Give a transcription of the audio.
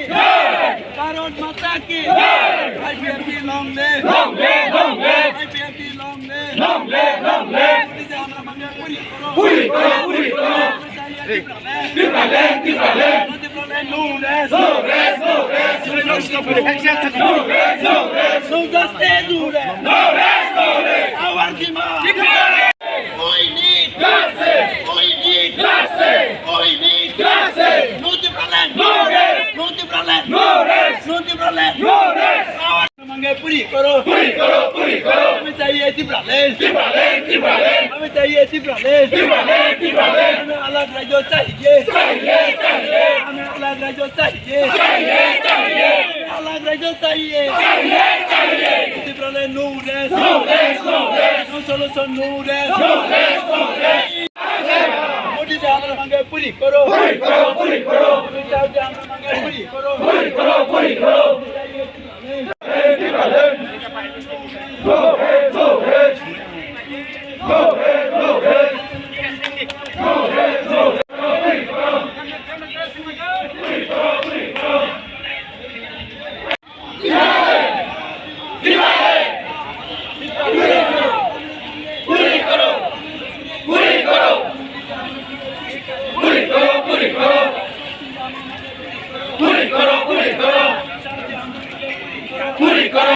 Bharat Mata ki IPFT long live, long live, long live, IPFT long live, long live, long live. আমরা মাঙ্গে পুরি করো, পুরি করো। Tibralen, no rest, no rest, no rest. No rest, no justice, no rest, no rest, no rest. Our demand. We need justice. We need justice. We need justice. No Tibralen, no rest, no Tibralen, no rest, no Tibralen, no rest. मांगे पूरी करो, पूरी करो, पूरी करो। हमें चाहिए तिब्रालेन, तिब्रालेन, तिब्रालेन। हमें चाहिए तिब्रालेन, तिब्रालेन, तिब्रालेन। हमें अलग राज्य चाहिए, चाहिए, चाहिए। हमें अलग राज्य चाहिए, चाहिए, चाहिए। अलग राज्य चाहिए, चाहिए, चाहिए। तिब्रालेन no rest, no rest, no rest. No solution, no rest, no rest, no rest. Modi ji हमें मांगे पूरी करो, पूरी करो, पूरी करो। मोदी जी हमें मांगे पूरी करो, पूरी करो, पूरी करो। Go ahead, go ahead, go ahead, go ahead, go ahead, go ahead. पूरी करो, पूरी करो, पूरी करो, पूरी करो, पूरी करो, पूरी करो, पूरी करो.